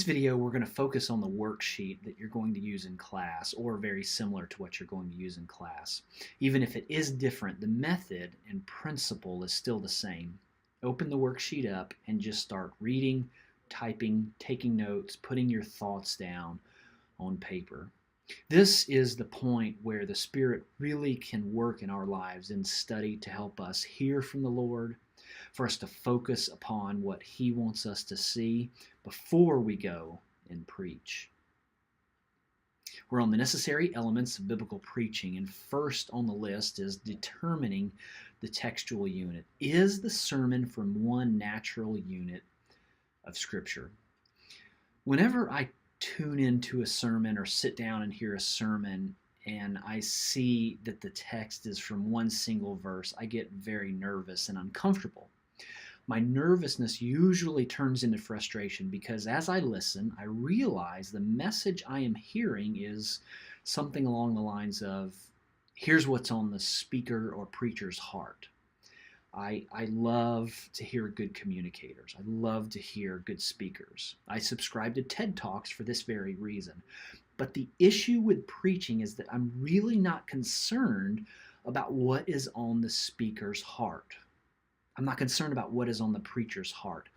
video, we're going to focus on the worksheet that you're going to use in class, or very similar to what you're going to use in class. Even if it is different, the method and principle is still the same. Open the worksheet up and just start reading, typing, taking notes, putting your thoughts down on paper. This is the point where the Spirit really can work in our lives in study to help us hear from the Lord, for us to focus upon what He wants us to see before we go and preach. We're on the necessary elements of biblical preaching, and first on the list is determining the textual unit. Is the sermon from one natural unit of Scripture? Whenever I tune into a sermon or sit down and hear a sermon and I see that the text is from one single verse, I get very nervous and uncomfortable. My nervousness usually turns into frustration because as I listen, I realize the message I am hearing is something along the lines of, here's what's on the speaker or preacher's heart. I love to hear good communicators. I love to hear good speakers. I subscribe to TED Talks for this very reason. But the issue with preaching is that I'm really not concerned about what is on the speaker's heart. I'm not concerned about what is on the preacher's heart.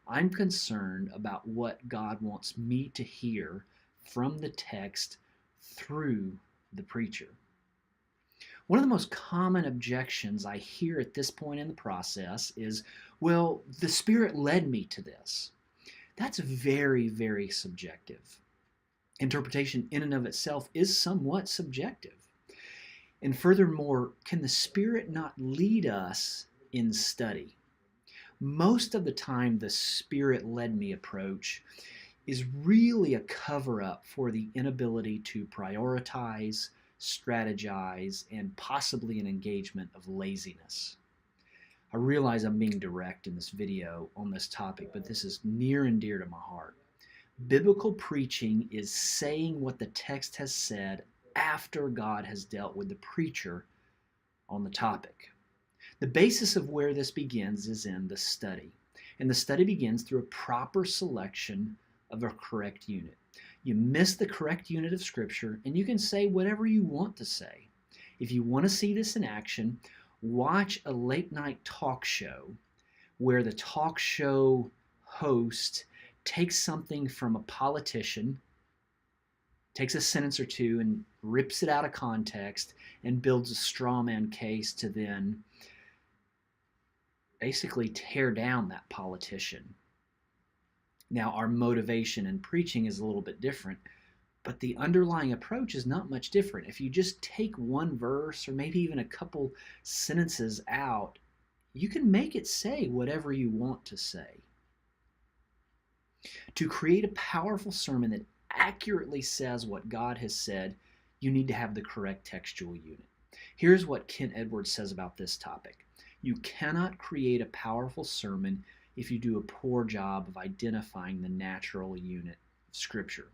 I'm concerned about what God wants me to hear from the text through the preacher. One of the most common objections I hear at this point in the process is, well, the Spirit led me to this. That's very, very subjective. Interpretation in and of itself is somewhat subjective. And furthermore, can the Spirit not lead us in study? Most of the time, the Spirit-led me approach is really a cover-up for the inability to prioritize, strategize, and possibly an engagement of laziness. I realize I'm being direct in this video on this topic, but this is near and dear to my heart. Biblical preaching is saying what the text has said after God has dealt with the preacher on the topic. The basis of where this begins is in the study, and the study begins through a proper selection of a correct unit. You miss the correct unit of Scripture, and you can say whatever you want to say. If you want to see this in action, watch a late-night talk show where the talk show host takes something from a politician, takes a sentence or two and rips it out of context and builds a straw man case to then basically tear down that politician. Now, our motivation in preaching is a little bit different, but the underlying approach is not much different. If you just take one verse or maybe even a couple sentences out, you can make it say whatever you want to say. To create a powerful sermon that accurately says what God has said, you need to have the correct textual unit. Here's what Kent Edwards says about this topic. You cannot create a powerful sermon if you do a poor job of identifying the natural unit of Scripture.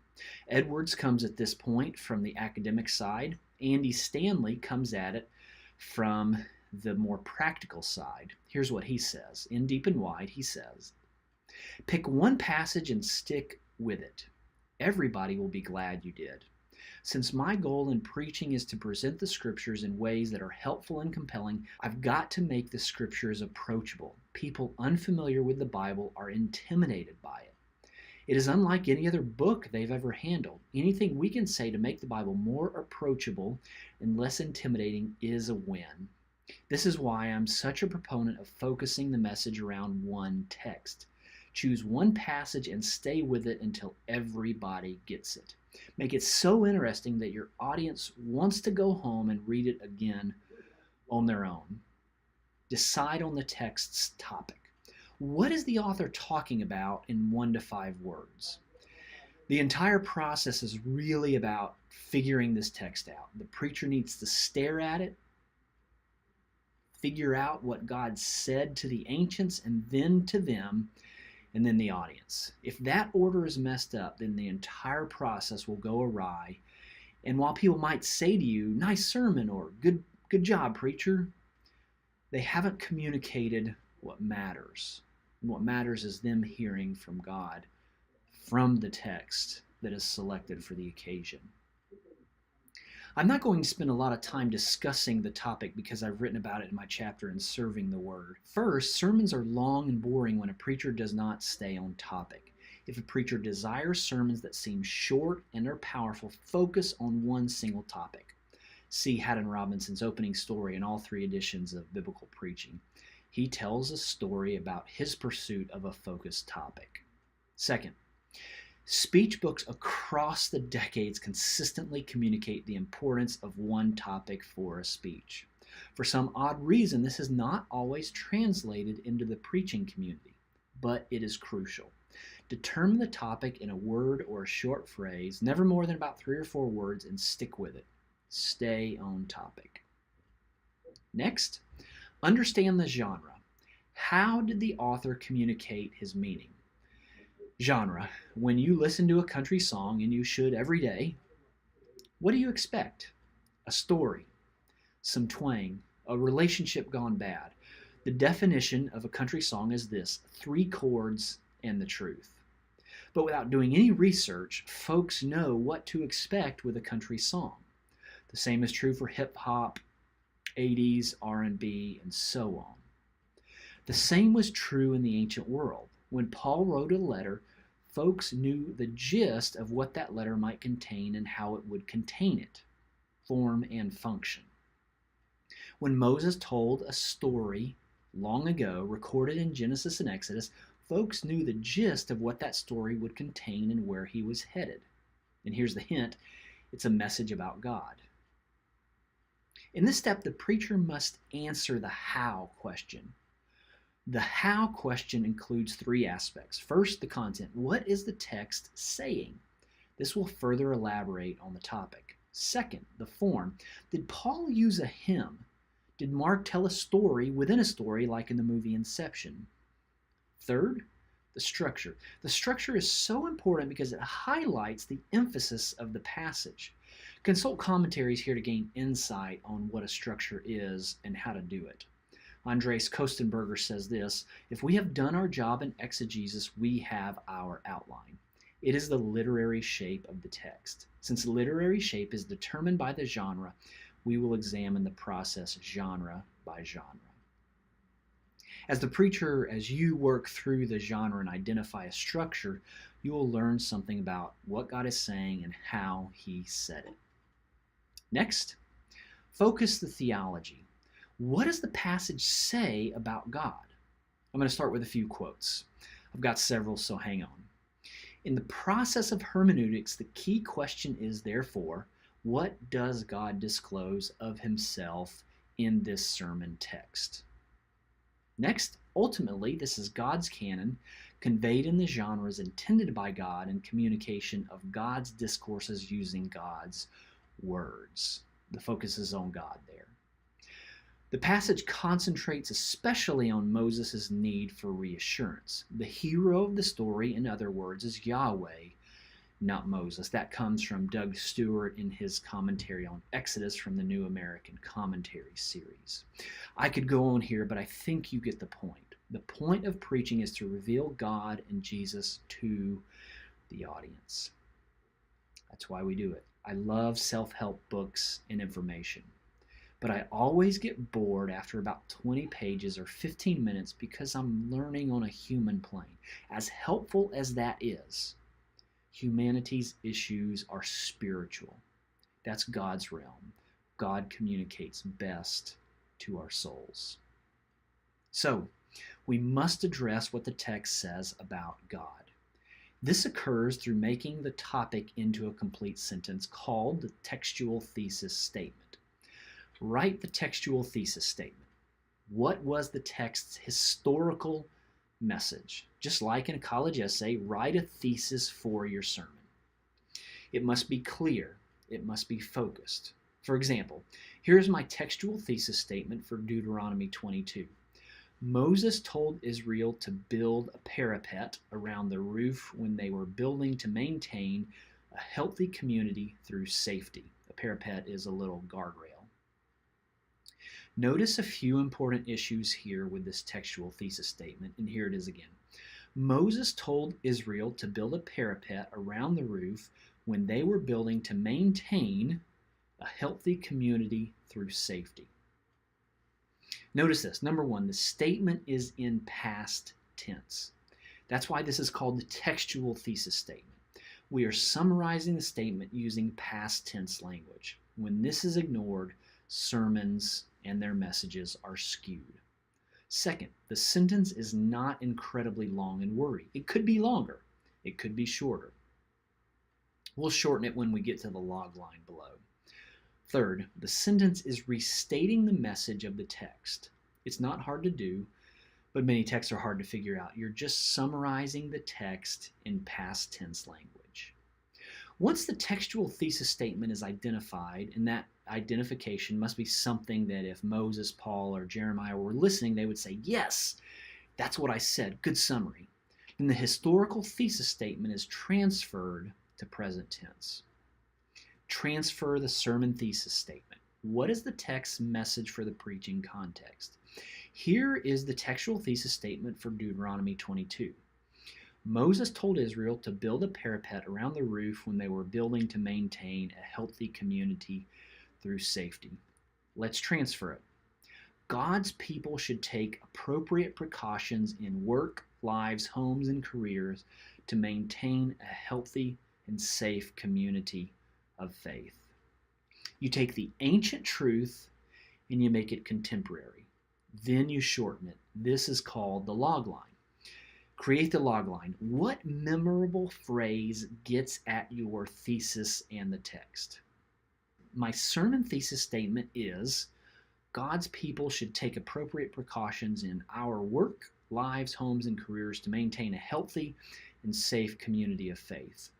Edwards comes at this point from the academic side. Andy Stanley comes at it from the more practical side. Here's what he says. In Deep and Wide, he says, pick one passage and stick with it. Everybody will be glad you did. Since my goal in preaching is to present the Scriptures in ways that are helpful and compelling, I've got to make the Scriptures approachable. People unfamiliar with the Bible are intimidated by it. It is unlike any other book they've ever handled. Anything we can say to make the Bible more approachable and less intimidating is a win. This is why I'm such a proponent of focusing the message around one text. Choose one passage and stay with it until everybody gets it. Make it so interesting that your audience wants to go home and read it again on their own. Decide on the text's topic. What is the author talking about in 1 to 5 words? The entire process is really about figuring this text out. The preacher needs to stare at it, figure out what God said to the ancients and then to them, and then the audience. If that order is messed up, then the entire process will go awry. And while people might say to you, nice sermon, or good job, preacher, they haven't communicated what matters. And what matters is them hearing from God from the text that is selected for the occasion. I'm not going to spend a lot of time discussing the topic because I've written about it in my chapter in Serving the Word. First, sermons are long and boring when a preacher does not stay on topic. If a preacher desires sermons that seem short and are powerful, focus on one single topic. See Haddon Robinson's opening story in all 3 editions of Biblical Preaching. He tells a story about his pursuit of a focused topic. Second, speech books across the decades consistently communicate the importance of one topic for a speech. For some odd reason, this is not always translated into the preaching community, but it is crucial. Determine the topic in a word or a short phrase, never more than about 3 or 4 words, and stick with it. Stay on topic. Next, understand the genre. How did the author communicate his meaning? Genre. When you listen to a country song, and you should every day, what do you expect? A story, some twang, a relationship gone bad. The definition of a country song is this: 3 chords and the truth. But without doing any research, folks know what to expect with a country song. The same is true for hip hop, 80s, R&B, and so on. The same was true in the ancient world. When Paul wrote a letter, folks knew the gist of what that letter might contain and how it would contain it, form and function. When Moses told a story long ago, recorded in Genesis and Exodus, folks knew the gist of what that story would contain and where he was headed. And here's the hint: it's a message about God. In this step, the preacher must answer the how question. The how question includes 3 aspects. First, the content. What is the text saying? This will further elaborate on the topic. Second, the form. Did Paul use a hymn? Did Mark tell a story within a story like in the movie Inception? Third, the structure. The structure is so important because it highlights the emphasis of the passage. Consult commentaries here to gain insight on what a structure is and how to do it. Andres Kostenberger says this: if we have done our job in exegesis, we have our outline. It is the literary shape of the text. Since literary shape is determined by the genre, we will examine the process genre by genre. As the preacher, as you work through the genre and identify a structure, you will learn something about what God is saying and how he said it. Next, focus the theology. What does the passage say about God? I'm going to start with a few quotes. I've got several, so hang on. In the process of hermeneutics, the key question is, therefore, what does God disclose of himself in this sermon text? Next, ultimately, this is God's canon, conveyed in the genres intended by God and communication of God's discourses using God's words. The focus is on God there. The passage concentrates especially on Moses' need for reassurance. The hero of the story, in other words, is Yahweh, not Moses. That comes from Doug Stewart in his commentary on Exodus from the New American Commentary series. I could go on here, but I think you get the point. The point of preaching is to reveal God and Jesus to the audience. That's why we do it. I love self-help books and information, but I always get bored after about 20 pages or 15 minutes because I'm learning on a human plane. As helpful as that is, humanity's issues are spiritual. That's God's realm. God communicates best to our souls. So, we must address what the text says about God. This occurs through making the topic into a complete sentence called the textual thesis statement. Write the textual thesis statement. What was the text's historical message? Just like in a college essay, write a thesis for your sermon. It must be clear. It must be focused. For example, here's my textual thesis statement for Deuteronomy 22. Moses told Israel to build a parapet around the roof when they were building to maintain a healthy community through safety. A parapet is a little guardrail. Notice a few important issues here with this textual thesis statement, and here it is again. Moses told Israel to build a parapet around the roof when they were building to maintain a healthy community through safety. Notice this. Number one, the statement is in past tense. That's why this is called the textual thesis statement. We are summarizing the statement using past tense language. When this is ignored, sermons and their messages are skewed. Second, the sentence is not incredibly long and wordy. It could be longer. It could be shorter. We'll shorten it when we get to the log line below. Third, the sentence is restating the message of the text. It's not hard to do, but many texts are hard to figure out. You're just summarizing the text in past tense language. Once the textual thesis statement is identified, and that identification must be something that if Moses, Paul, or Jeremiah were listening, they would say, yes, that's what I said, good summary. Then the historical thesis statement is transferred to present tense. Transfer the sermon thesis statement. What is the text's message for the preaching context? Here is the textual thesis statement for Deuteronomy 22. Moses told Israel to build a parapet around the roof when they were building to maintain a healthy community through safety. Let's transfer it. God's people should take appropriate precautions in work, lives, homes, and careers to maintain a healthy and safe community of faith. You take the ancient truth and you make it contemporary. Then you shorten it. This is called the log line. Create the log line. What memorable phrase gets at your thesis and the text? My sermon thesis statement is God's people should take appropriate precautions in our work, lives, homes, and careers to maintain a healthy and safe community of faith.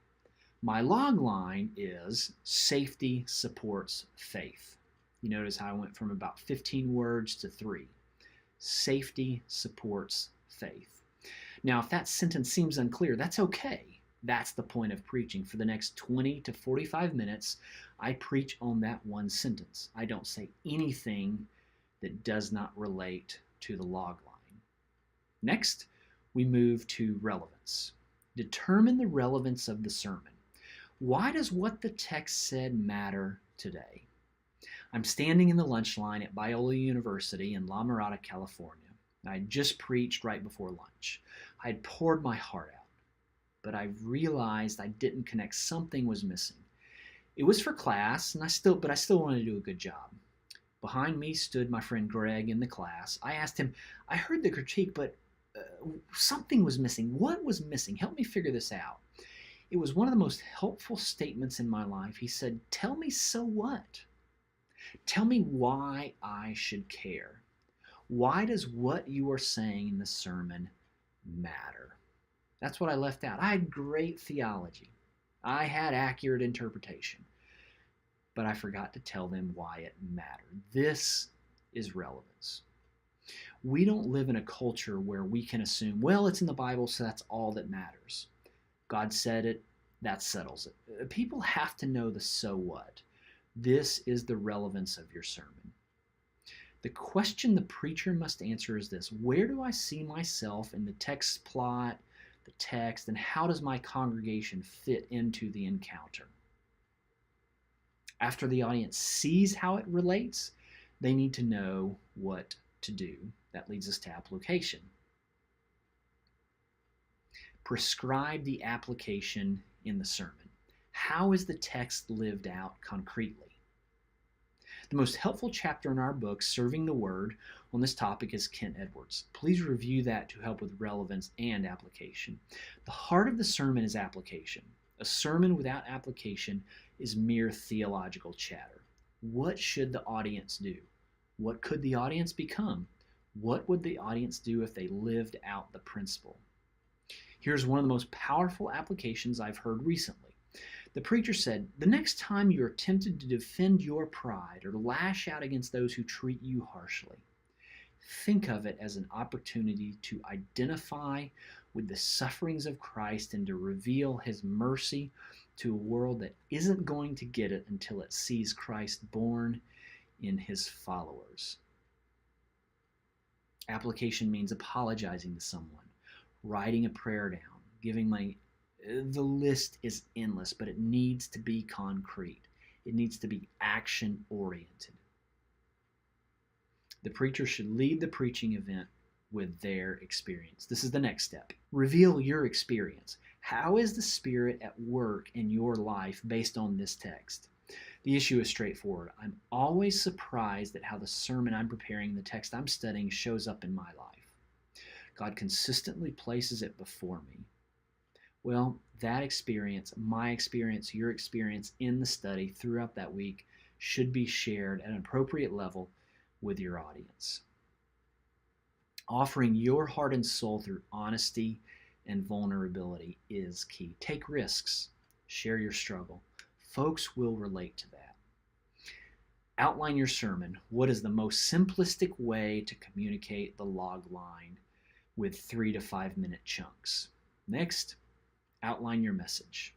My log line is safety supports faith. You notice how I went from about 15 words to 3. Safety supports faith. Now, if that sentence seems unclear, that's okay. That's the point of preaching. For the next 20 to 45 minutes, I preach on that one sentence. I don't say anything that does not relate to the log line. Next, we move to relevance. Determine the relevance of the sermon. Why does what the text said matter today? I'm standing in the lunch line at Biola University in La Mirada, California. I had just preached right before lunch. I had poured my heart out, but I realized I didn't connect. Something was missing. It was for class, and I still wanted to do a good job. Behind me stood my friend Greg in the class. I asked him, I heard the critique, but something was missing. What was missing? Help me figure this out. It was one of the most helpful statements in my life. He said, tell me so what? Tell me why I should care. Why does what you are saying in the sermon matter? That's what I left out. I had great theology. I had accurate interpretation. But I forgot to tell them why it mattered. This is relevance. We don't live in a culture where we can assume, well, it's in the Bible, so that's all that matters. God said it, that settles it. People have to know the so what. This is the relevance of your sermon. The question the preacher must answer is this: where do I see myself in the text plot, the text, and how does my congregation fit into the encounter? After the audience sees how it relates, they need to know what to do. That leads us to application. Prescribe the application in the sermon. How is the text lived out concretely? The most helpful chapter in our book, Serving the Word, on this topic is Kent Edwards. Please review that to help with relevance and application. The heart of the sermon is application. A sermon without application is mere theological chatter. What should the audience do? What could the audience become? What would the audience do if they lived out the principle? Here's one of the most powerful applications I've heard recently. The preacher said, the next time you're tempted to defend your pride or lash out against those who treat you harshly, think of it as an opportunity to identify with the sufferings of Christ and to reveal his mercy to a world that isn't going to get it until it sees Christ born in his followers. Application means apologizing to someone, writing a prayer down, giving money. The list is endless, but it needs to be concrete. It needs to be action oriented. The preacher should lead the preaching event with their experience. This is the next step. Reveal your experience. How is the Spirit at work in your life based on this text? The issue is straightforward. I'm always surprised at how the sermon I'm preparing, the text I'm studying, shows up in my life. God consistently places it before me. Well, that experience, my experience, your experience in the study throughout that week should be shared at an appropriate level with your audience. Offering your heart and soul through honesty and vulnerability is key. Take risks. Share your struggle. Folks will relate to that. Outline your sermon. What is the most simplistic way to communicate the log line with 3 to 5 minute chunks? Next, outline your message.